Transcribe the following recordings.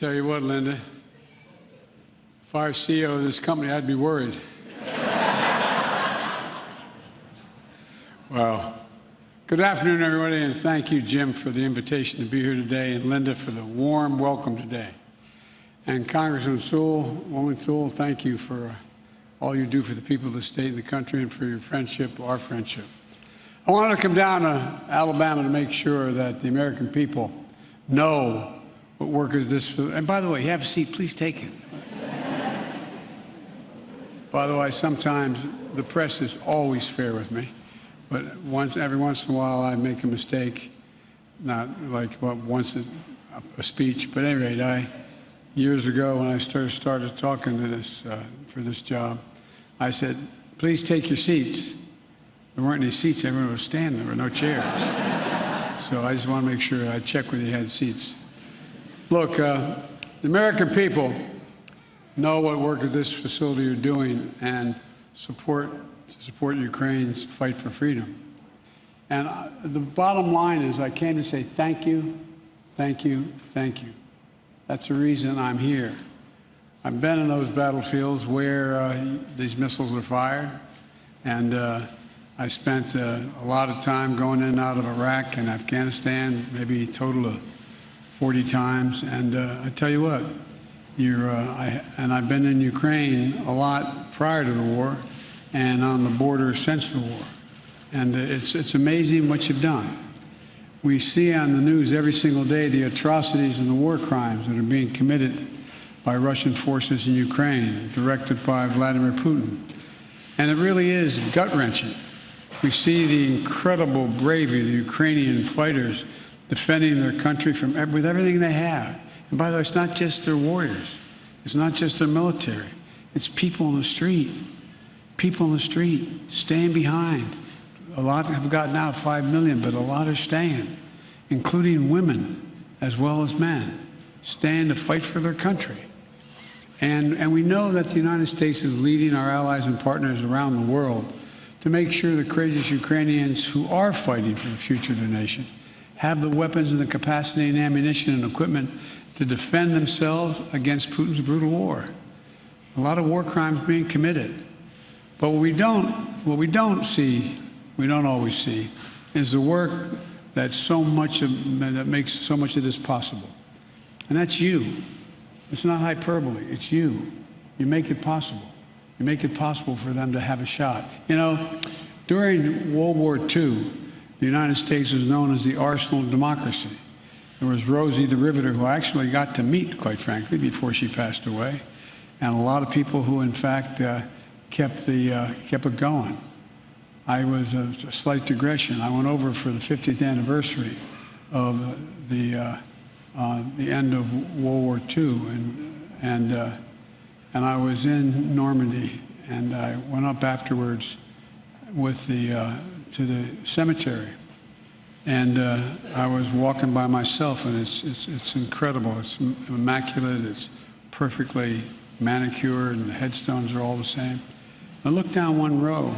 Tell you what, Linda, if I were CEO of this company, I'd be worried. Well, good afternoon, everybody, and thank you, Jim, for the invitation to be here today, and Linda for the warm welcome today. And Congressman Sewell, Woman Sewell, thank you for all you do for the people of the state and the country and for your friendship, our friendship. I wanted to come down to Alabama to make sure that the American people know what work is this for. And by the way, you have a seat, please take it. By the way, sometimes the press is always fair with me, but every once in a while I make a mistake, not like once a speech, but at any rate, years ago when I started talking to this, for this job, I said, please take your seats. There weren't any seats, everyone was standing, there were no chairs. So I just want to make sure I check whether you had seats. Look, the American people know what work at this facility you're doing and support Ukraine's fight for freedom. And the bottom line is I came to say thank you, thank you, thank you. That's the reason I'm here. I've been in those battlefields where these missiles are fired, and I spent a lot of time going in and out of Iraq and Afghanistan, maybe a total of 40 times. And I tell you what, I've been in Ukraine a lot prior to the war and on the border since the war. And it's amazing what you've done. We see on the news every single day the atrocities and the war crimes that are being committed by Russian forces in Ukraine, directed by Vladimir Putin. And it really is gut-wrenching. We see the incredible bravery of the Ukrainian fighters defending their country with everything they have. And by the way, it's not just their warriors. It's not just their military. It's people in the street. People in the street staying behind. A lot have gotten out, 5 million, but a lot are staying, including women as well as men, staying to fight for their country. And we know that the United States is leading our allies and partners around the world to make sure the courageous Ukrainians who are fighting for the future of their nation have the weapons and the capacity and ammunition and equipment to defend themselves against Putin's brutal war. A lot of war crimes being committed. But what we don't always see, is the work that that makes so much of this possible. And that's you. It's not hyperbole, it's you. You make it possible. You make it possible for them to have a shot. You know, during World War II, the United States was known as the arsenal of democracy. There was Rosie the Riveter, who I actually got to meet, quite frankly, before she passed away, and a lot of people who, in fact, kept it going. I was a slight digression. I went over for the 50th anniversary of the end of World War II, and I was in Normandy, and I went up afterwards with to the cemetery, and I was walking by myself, and it's incredible. It's immaculate. It's perfectly manicured, and the headstones are all the same. I looked down one row,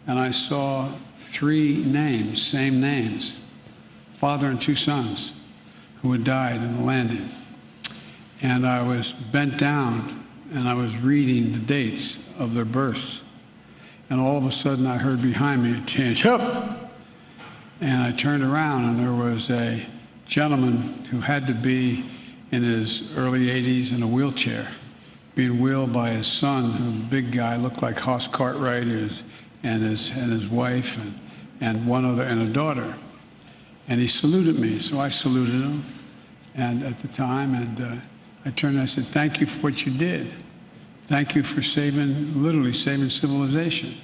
and I saw 3 names, same names, father and 2 sons, who had died in the landing. And I was bent down, and I was reading the dates of their births. And all of a sudden, I heard behind me a tinge, "Hup!" And I turned around, and there was a gentleman who had to be in his early 80s in a wheelchair, being wheeled by his son, who, a big guy, looked like Hoss Cartwright, and his wife, and one other, and a daughter. And he saluted me, so I saluted him, and at the time, and I turned and I said, "Thank you for what you did. Thank you for literally saving civilization."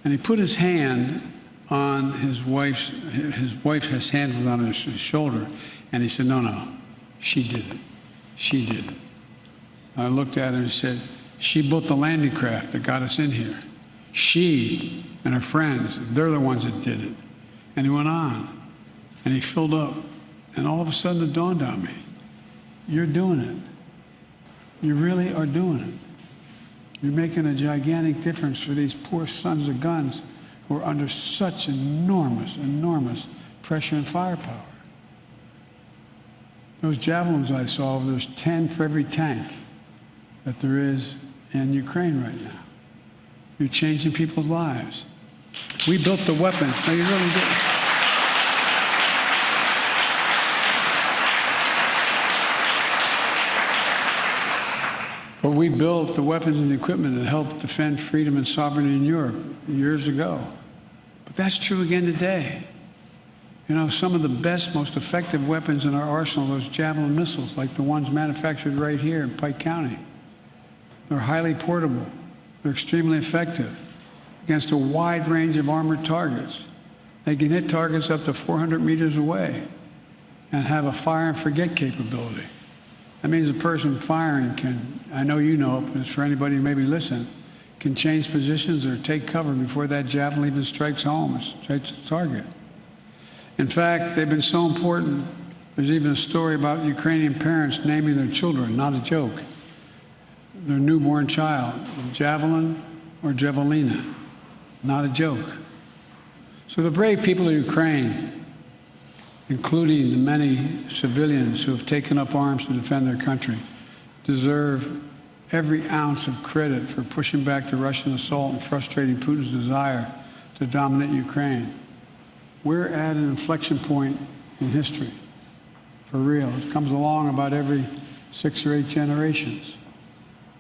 And he put his hand on his wife's hand was on his shoulder, and he said, "No, she did it. She did it." I looked at him and said, "She built the landing craft that got us in here. She and her friends, they're the ones that did it." And he went on, and he filled up, and all of a sudden it dawned on me, you're doing it. You really are doing it. You're making a gigantic difference for these poor sons of guns who are under such enormous, enormous pressure and firepower. Those javelins I saw, there's 10 for every tank that there is in Ukraine right now. You're changing people's lives. We built the weapons. No, you really did. But we built the weapons and the equipment that helped defend freedom and sovereignty in Europe years ago. But that's true again today. You know, some of the best, most effective weapons in our arsenal are those Javelin missiles, like the ones manufactured right here in Pike County. They're highly portable. They're extremely effective against a wide range of armored targets. They can hit targets up to 400 meters away and have a fire and forget capability. That means a person firing can, I know you know it, but it's for anybody who maybe listen, can change positions or take cover before that javelin even strikes home, it strikes the target. In fact, they've been so important, there's even a story about Ukrainian parents naming their children, not a joke, their newborn child, Javelin or Javelina, not a joke. So the brave people of Ukraine, including the many civilians who have taken up arms to defend their country, deserve every ounce of credit for pushing back the Russian assault and frustrating Putin's desire to dominate Ukraine. We're at an inflection point in history, for real. It comes along about every 6 or 8 generations,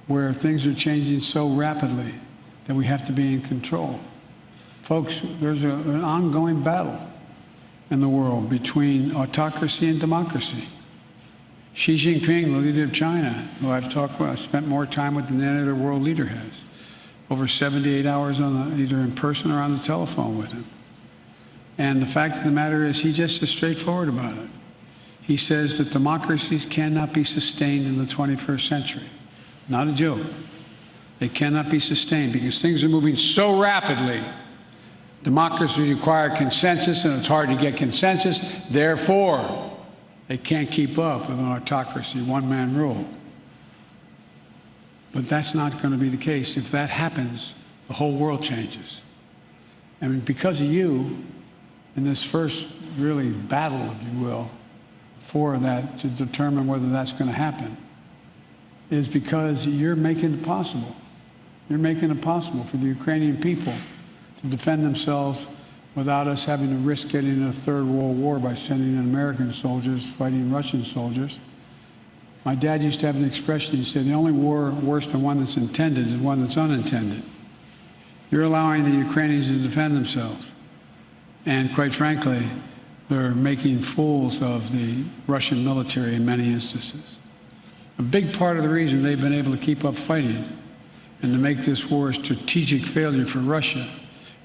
where things are changing so rapidly that we have to be in control. Folks, there's an ongoing battle in the world between autocracy and democracy. Xi Jinping, the leader of China, who I've spent more time with than any other world leader has, over 78 hours either in person or on the telephone with him. And the fact of the matter is, he's just as straightforward about it. He says that democracies cannot be sustained in the 21st century. Not a joke. They cannot be sustained because things are moving so rapidly. Democracy requires consensus, and it's hard to get consensus. Therefore, they can't keep up with an autocracy, one-man rule. But that's not going to be the case. If that happens, the whole world changes. I mean, because of you, in this first really battle, if you will, for that, to determine whether that's going to happen, is because you're making it possible. You're making it possible for the Ukrainian people to defend themselves without us having to risk getting in a third world war by sending in American soldiers fighting Russian soldiers. My dad used to have an expression. He said, the only war worse than one that's intended is one that's unintended. You're allowing the Ukrainians to defend themselves. And quite frankly, they're making fools of the Russian military in many instances. A big part of the reason they've been able to keep up fighting and to make this war a strategic failure for Russia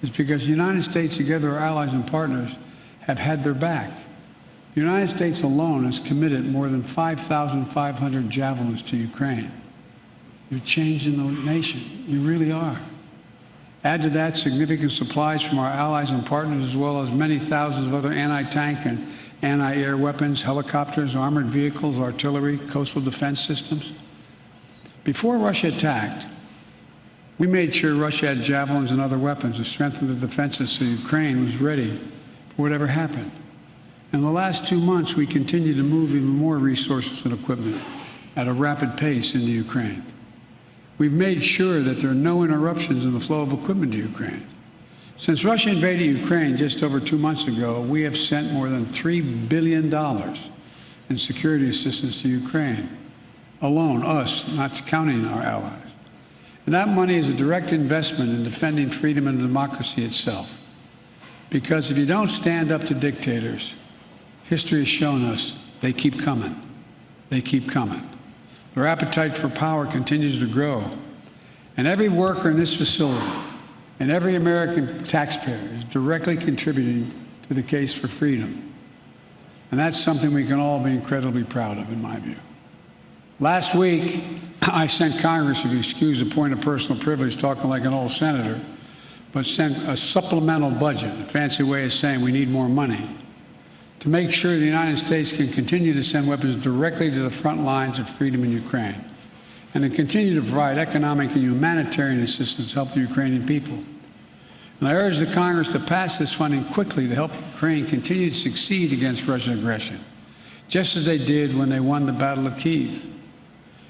is because the United States, together our allies and partners, have had their back. The United States alone has committed more than 5,500 javelins to Ukraine. You're changing the nation. You really are. Add to that significant supplies from our allies and partners, as well as many thousands of other anti-tank and anti-air weapons, helicopters, armored vehicles, artillery, coastal defense systems. Before Russia attacked, we made sure Russia had javelins and other weapons to strengthen the defenses so Ukraine was ready for whatever happened. In the last 2 months, we continue to move even more resources and equipment at a rapid pace into Ukraine. We've made sure that there are no interruptions in the flow of equipment to Ukraine. Since Russia invaded Ukraine just over 2 months ago, we have sent more than $3 billion in security assistance to Ukraine. Alone, us, not counting our allies. And that money is a direct investment in defending freedom and democracy itself. Because if you don't stand up to dictators, history has shown us they keep coming. They keep coming. Their appetite for power continues to grow. And every worker in this facility and every American taxpayer is directly contributing to the case for freedom. And that's something we can all be incredibly proud of, in my view. Last week, I sent Congress, if you excuse a point of personal privilege, talking like an old senator, but sent a supplemental budget, a fancy way of saying we need more money, to make sure the United States can continue to send weapons directly to the front lines of freedom in Ukraine, and to continue to provide economic and humanitarian assistance to help the Ukrainian people. And I urge the Congress to pass this funding quickly to help Ukraine continue to succeed against Russian aggression, just as they did when they won the Battle of Kiev.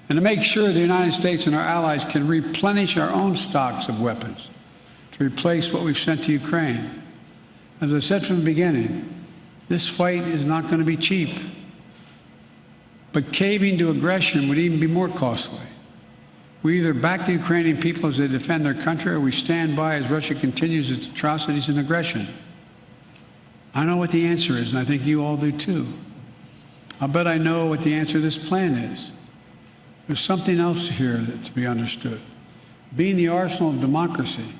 And to make sure the United States and our allies can replenish our own stocks of weapons to replace what we've sent to Ukraine. As I said from the beginning, this fight is not going to be cheap. But caving to aggression would even be more costly. We either back the Ukrainian people as they defend their country, or we stand by as Russia continues its atrocities and aggression. I know what the answer is, and I think you all do too. I'll bet I know what the answer to this plan is. There's something else here to be understood. Being the arsenal of democracy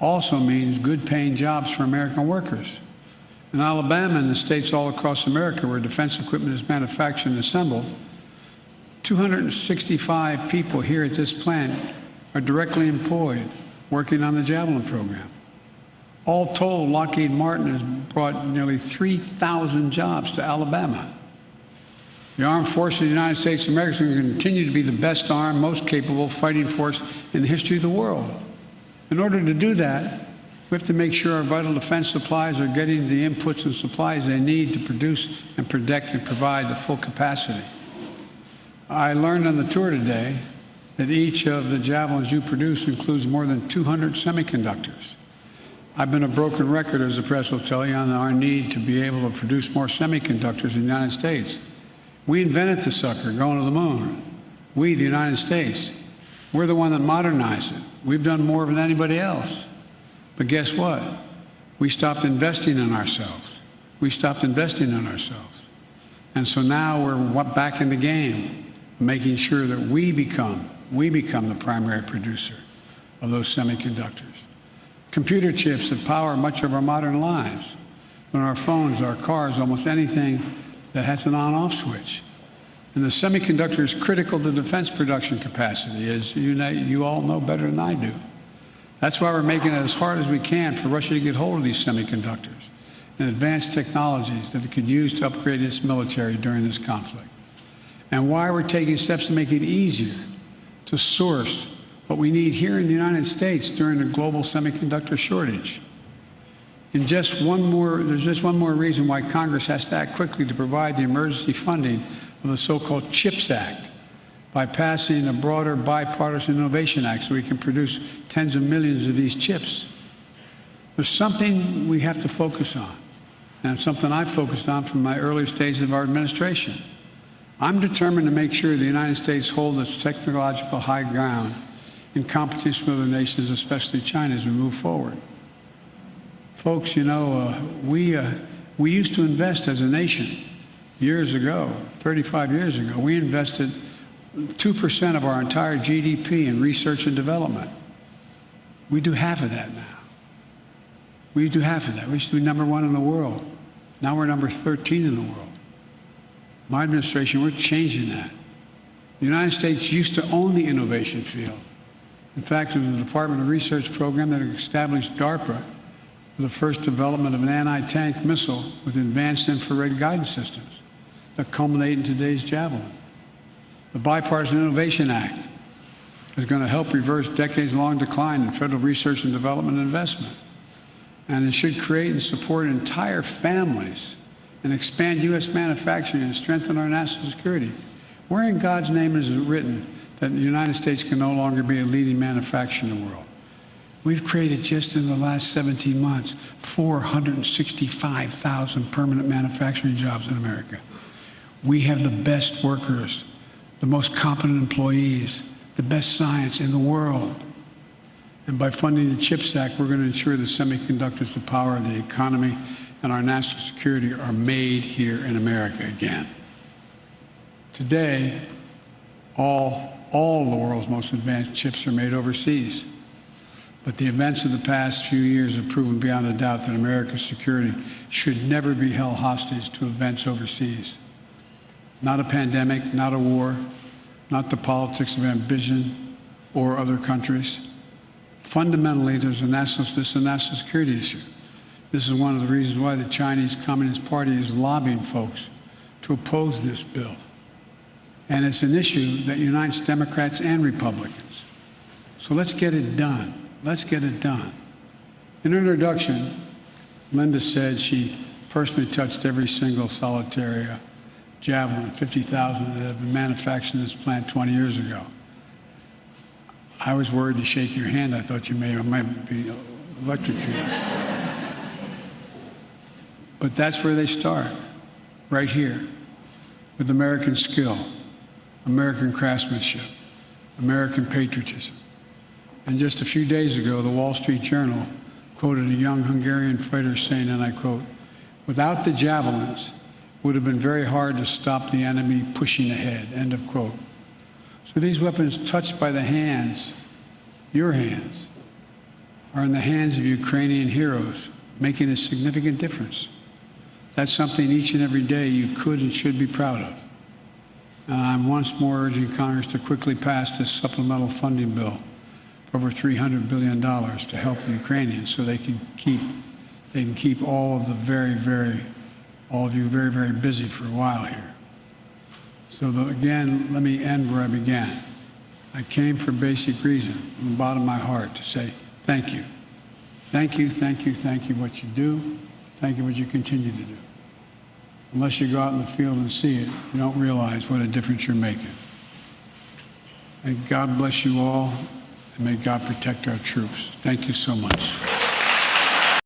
also means good-paying jobs for American workers. In Alabama and the states all across America where defense equipment is manufactured and assembled, 265 people here at this plant are directly employed working on the Javelin program. All told, Lockheed Martin has brought nearly 3,000 jobs to Alabama. The armed forces of the United States of America is going to continue to be the best armed, most capable fighting force in the history of the world. In order to do that, we have to make sure our vital defense supplies are getting the inputs and supplies they need to produce and protect and provide the full capacity. I learned on the tour today that each of the Javelins you produce includes more than 200 semiconductors. I've been a broken record, as the press will tell you, on our need to be able to produce more semiconductors in the United States. We invented the sucker, going to the moon. We, the United States, we're the one that modernized it. We've done more than anybody else. But guess what? We stopped investing in ourselves. We stopped investing in ourselves. And so now we're back in the game, making sure that we become the primary producer of those semiconductors. Computer chips that power much of our modern lives. On our phones, our cars, almost anything that has an on-off switch. And the semiconductor is critical to defense production capacity, as you all know better than I do. That's why we're making it as hard as we can for Russia to get hold of these semiconductors and advanced technologies that it could use to upgrade its military during this conflict. And why we're taking steps to make it easier to source what we need here in the United States during the global semiconductor shortage. And there's just one more reason why Congress has to act quickly to provide the emergency funding of the so-called CHIPS Act by passing a broader bipartisan innovation act so we can produce tens of millions of these chips. There's something we have to focus on, and it's something I've focused on from my early stages of our administration. I'm determined to make sure the United States holds its technological high ground in competition with other nations, especially China, as we move forward. Folks, you know, we used to invest as a nation years ago, 35 years ago. We invested 2% of our entire GDP in research and development. We do half of that now. We do half of that. We used to be number 1 in the world. Now we're number 13 in the world. My administration, we're changing that. The United States used to own the innovation field. In fact, it was the Department of Research program that established DARPA, the first development of an anti-tank missile with advanced infrared guidance systems that culminate in today's Javelin. The Bipartisan Innovation Act is going to help reverse decades-long decline in federal research and development investment. And it should create and support entire families and expand U.S. manufacturing and strengthen our national security. Where in God's name is it written that the United States can no longer be a leading manufacturer in the world? We've created, just in the last 17 months, 465,000 permanent manufacturing jobs in America. We have the best workers, the most competent employees, the best science in the world. And by funding the CHIPS Act, we're going to ensure that semiconductors, the power of the economy, and our national security are made here in America again. Today, all of the world's most advanced chips are made overseas. But the events of the past few years have proven beyond a doubt that America's security should never be held hostage to events overseas. Not a pandemic, not a war, not the politics of ambition or other countries. Fundamentally, this is a national security issue. This is one of the reasons why the Chinese Communist Party is lobbying folks to oppose this bill. And it's an issue that unites Democrats and Republicans. So let's get it done. Let's get it done. In her introduction, Linda said she personally touched every single solitary Javelin, 50,000 that have been manufactured in this plant 20 years ago. I was worried to shake your hand. I thought you might be electrocuted. But that's where they start, right here, with American skill, American craftsmanship, American patriotism. And just a few days ago, the Wall Street Journal quoted a young Hungarian fighter saying, and I quote, "Without the javelins, it would have been very hard to stop the enemy pushing ahead," end of quote. So these weapons touched by the hands, your hands, are in the hands of Ukrainian heroes, making a significant difference. That's something each and every day you could and should be proud of. And I'm once more urging Congress to quickly pass this supplemental funding bill for over $300 billion to help the Ukrainians so they can keep all of you very, very busy for a while here. So again, let me end where I began. I came for a basic reason, from the bottom of my heart, to say thank you. Thank you, thank you, thank you what you do. Thank you what you continue to do. Unless you go out in the field and see it, you don't realize what a difference you're making. May God bless you all, and may God protect our troops. Thank you so much.